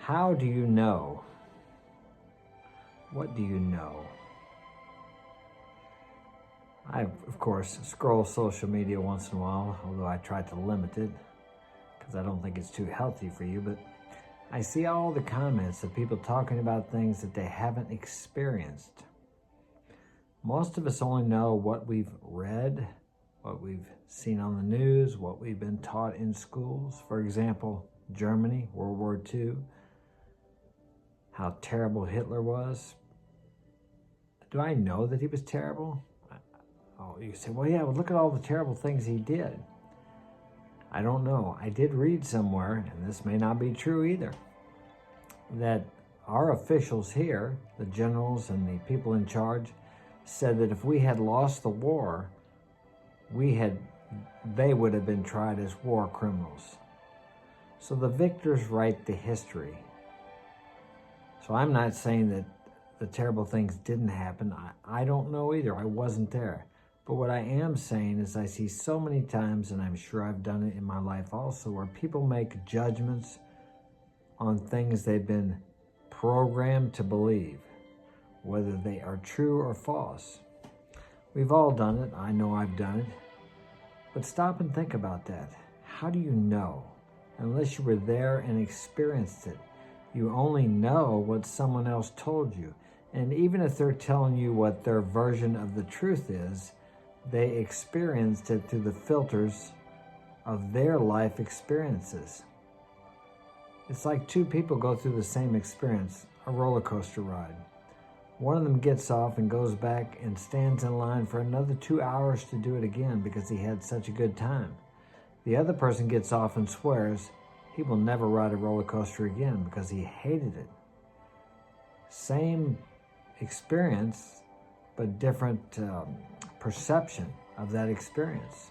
How do you know? What do you know? I, of course, scroll social media once in a while, although I try to limit it because I don't think it's too healthy for you, but I see all the comments of people talking about things that they haven't experienced. Most of us only know what we've read, what we've seen on the news, what we've been taught in schools. For example, Germany, World War II, how terrible Hitler was. Do I know that he was terrible? Oh, you say, well, yeah, well, look at all the terrible things he did. I don't know. I did read somewhere, and this may not be true either, that our officials here, the generals and the people in charge, said that if we had lost the war, they would have been tried as war criminals. So the victors write the history. So I'm not saying that the terrible things didn't happen. I don't know either. I wasn't there. But what I am saying is I see so many times, and I'm sure I've done it in my life also, where people make judgments on things they've been programmed to believe, whether they are true or false. We've all done it. I know I've done it. But stop and think about that. How do you know? Unless you were there and experienced it. You only know what someone else told you. And even if they're telling you what their version of the truth is, they experienced it through the filters of their life experiences. It's like two people go through the same experience, a roller coaster ride. One of them gets off and goes back and stands in line for another 2 hours to do it again because he had such a good time. The other person gets off and swears he will never ride a roller coaster again because he hated it. Same experience, but different perception of that experience.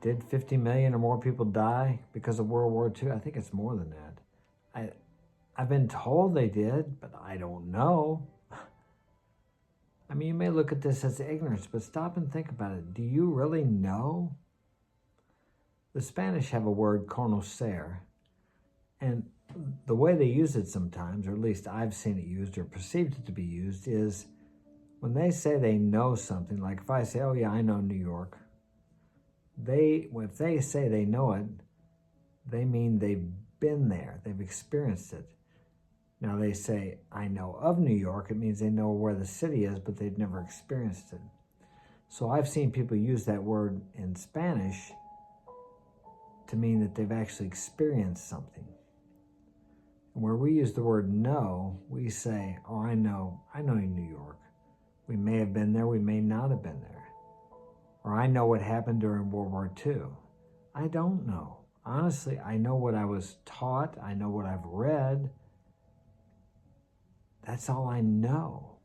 Did 50 million or more people die because of World War II? I think it's more than that. I've been told they did, but I don't know. I mean, you may look at this as ignorance, but stop and think about it. Do you really know? The Spanish have a word, conocer, and the way they use it sometimes, or at least I've seen it used or perceived it to be used, is when they say they know something, like if I say, oh yeah, I know New York, if they say they know it, they mean they've been there, they've experienced it. Now they say, I know of New York, it means they know where the city is, but they've never experienced it. So I've seen people use that word in Spanish to mean that they've actually experienced something. Where we use the word know, we say, oh, I know New York. We may have been there, we may not have been there. Or I know what happened during World War II. I don't know. Honestly, I know what I was taught, I know what I've read. That's all I know.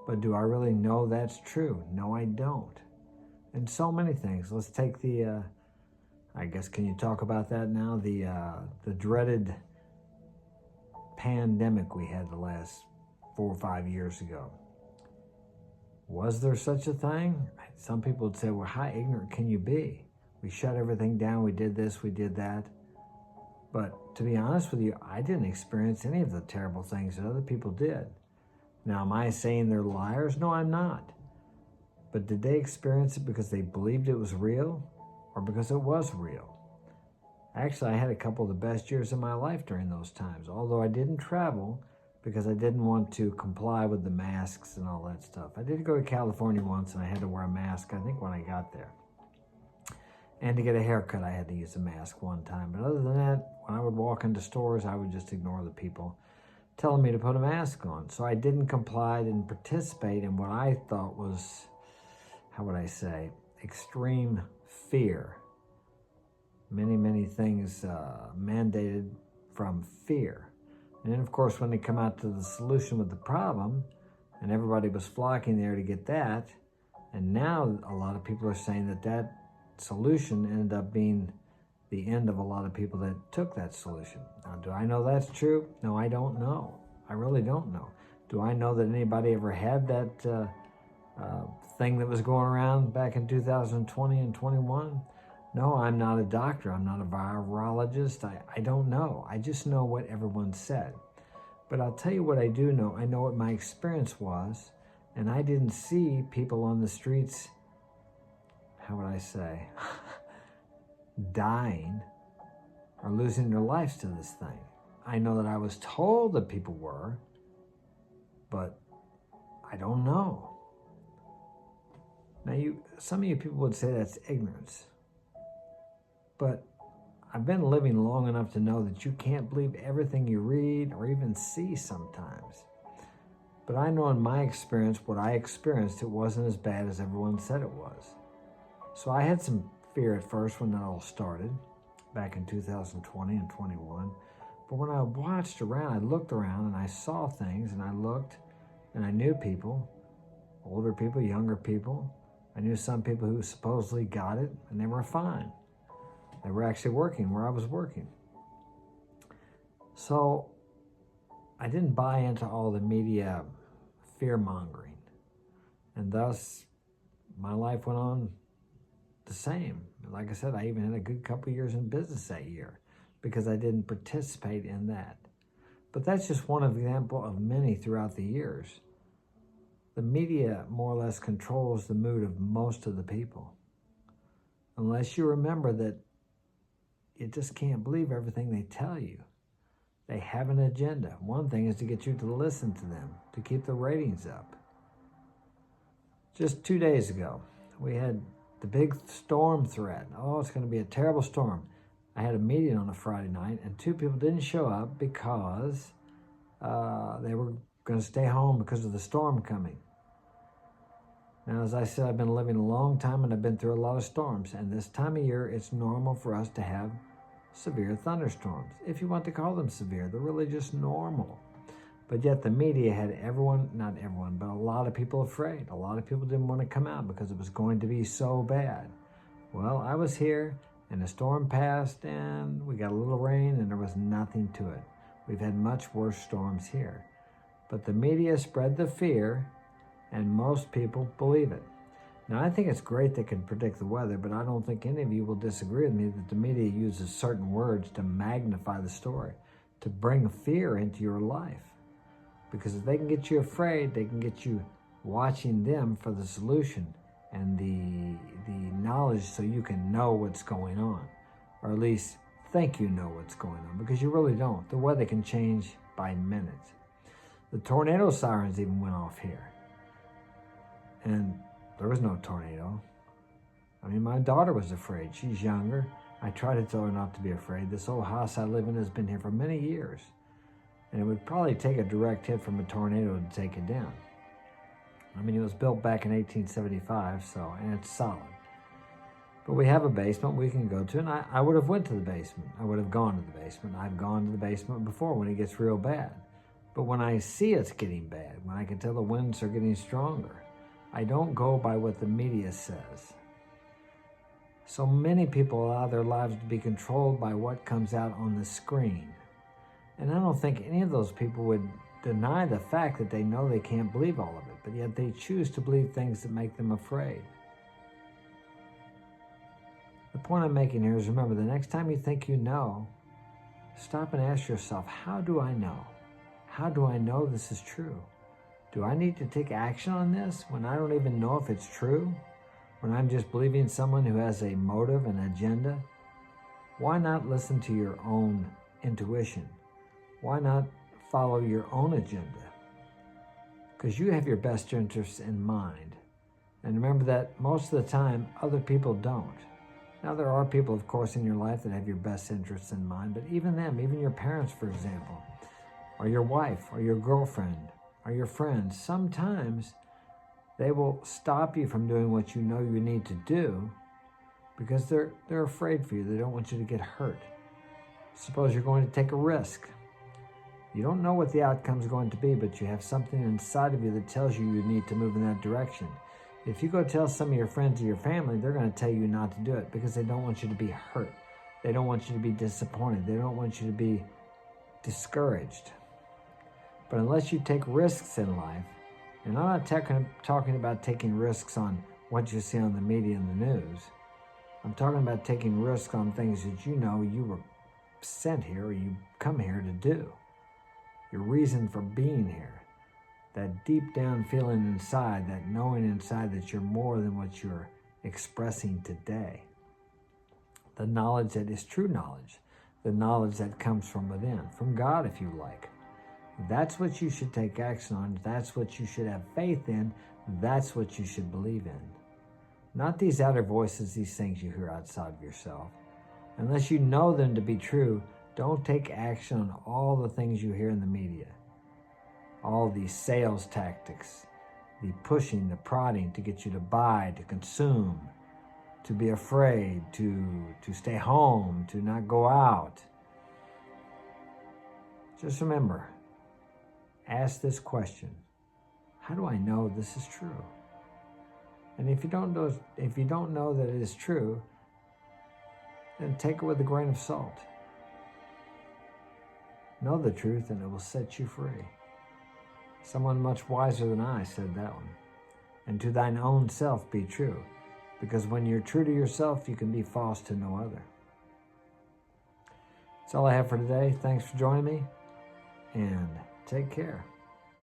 But do I really know that's true? No, I don't. And so many things. Let's take the, I guess, can you talk about that now? The dreaded pandemic we had the last 4 or 5 years ago. Was there such a thing? Some people would say, well, how ignorant can you be? We shut everything down, we did this, we did that. But to be honest with you, I didn't experience any of the terrible things that other people did. Now, am I saying they're liars? No, I'm not. But did they experience it because they believed it was real or because it was real? Actually, I had a couple of the best years of my life during those times, although I didn't travel because I didn't want to comply with the masks and all that stuff. I did go to California once and I had to wear a mask, I think when I got there. And to get a haircut, I had to use a mask one time. But other than that, when I would walk into stores, I would just ignore the people telling me to put a mask on. So I didn't comply, didn't participate in what I thought was, how would I say, extreme fear. Many things mandated from fear. And then, of course, when they come out to the solution with the problem, and everybody was flocking there to get that, and now a lot of people are saying that solution ended up being the end of a lot of people that took that solution. Now, do I know that's true? No, I don't know. I really don't know. Do I know that anybody ever had that thing that was going around back in 2020 and 21? No, I'm not a doctor. I'm not a virologist. I don't know. I just know what everyone said. But I'll tell you what I do know. I know what my experience was, and I didn't see people on the streets, how would I say, dying or losing their lives to this thing. I know that I was told that people were, but I don't know. Now, some of you people would say that's ignorance, but I've been living long enough to know that you can't believe everything you read or even see sometimes. But I know in my experience, what I experienced, it wasn't as bad as everyone said it was. So I had some fear at first when that all started, back in 2020 and 21. But when I watched around, I looked around and I saw things, and I looked and I knew people, older people, younger people. I knew some people who supposedly got it and they were fine. They were actually working where I was working. So I didn't buy into all the media fear-mongering. And thus, my life went on the same. Like I said, I even had a good couple years in business that year because I didn't participate in that. But that's just one example of many throughout the years. The media more or less controls the mood of most of the people. Unless you remember that you just can't believe everything they tell you. They have an agenda. One thing is to get you to listen to them, to keep the ratings up. Just 2 days ago, we had the big storm threat. Oh, it's going to be a terrible storm. I had a meeting on a Friday night, and 2 people didn't show up because they were going to stay home because of the storm coming. Now, as I said, I've been living a long time, and I've been through a lot of storms. And this time of year, it's normal for us to have severe thunderstorms. If you want to call them severe, they're really just normal. But yet the media had everyone, not everyone, but a lot of people afraid. A lot of people didn't want to come out because it was going to be so bad. Well, I was here, and the storm passed, and we got a little rain, and there was nothing to it. We've had much worse storms here. But the media spread the fear, and most people believe it. Now, I think it's great they can predict the weather, but I don't think any of you will disagree with me that the media uses certain words to magnify the story, to bring fear into your life. Because if they can get you afraid, they can get you watching them for the solution and the knowledge so you can know what's going on, or at least think you know what's going on, because you really don't. The weather can change by minutes. The tornado sirens even went off here. And there was no tornado. I mean, my daughter was afraid. She's younger. I try to tell her not to be afraid. This old house I live in has been here for many years. And it would probably take a direct hit from a tornado to take it down. I mean, it was built back in 1875, and it's solid. But we have a basement we can go to, and I would have went to the basement. I would have gone to the basement. I've gone to the basement before when it gets real bad. But when I see it's getting bad, when I can tell the winds are getting stronger, I don't go by what the media says. So many people allow their lives to be controlled by what comes out on the screen. And I don't think any of those people would deny the fact that they know they can't believe all of it, but yet they choose to believe things that make them afraid. The point I'm making here is, remember, the next time you think you know, stop and ask yourself, how do I know? How do I know this is true? Do I need to take action on this when I don't even know if it's true? When I'm just believing someone who has a motive, an agenda? Why not listen to your own intuition? Why not follow your own agenda? Because you have your best interests in mind. And remember that most of the time, other people don't. Now, there are people, of course, in your life that have your best interests in mind, but even them, even your parents, for example, or your wife, or your girlfriend, or your friends, sometimes they will stop you from doing what you know you need to do because they're afraid for you. They don't want you to get hurt. Suppose you're going to take a risk. You don't know what the outcome is going to be, but you have something inside of you that tells you you need to move in that direction. If you go tell some of your friends or your family, they're going to tell you not to do it because they don't want you to be hurt. They don't want you to be disappointed. They don't want you to be discouraged. But unless you take risks in life, and I'm not talking about taking risks on what you see on the media and the news, I'm talking about taking risks on things that you know you were sent here or you come here to do. Your reason for being here. That deep down feeling inside, that knowing inside that you're more than what you're expressing today. The knowledge that is true knowledge. The knowledge that comes from within, from God if you like. That's what you should take action on. That's what you should have faith in. That's what you should believe in. Not these outer voices, these things you hear outside of yourself. Unless you know them to be true, don't take action on all the things you hear in the media. All these sales tactics, the pushing, the prodding to get you to buy, to consume, to be afraid, to stay home, to not go out. Just remember, ask this question: how do I know this is true? And if you don't know that it is true, then take it with a grain of salt. Know the truth and it will set you free. Someone much wiser than I said that one. And to thine own self be true, because when you're true to yourself, you can be false to no other. That's all I have for today. Thanks for joining me, and take care.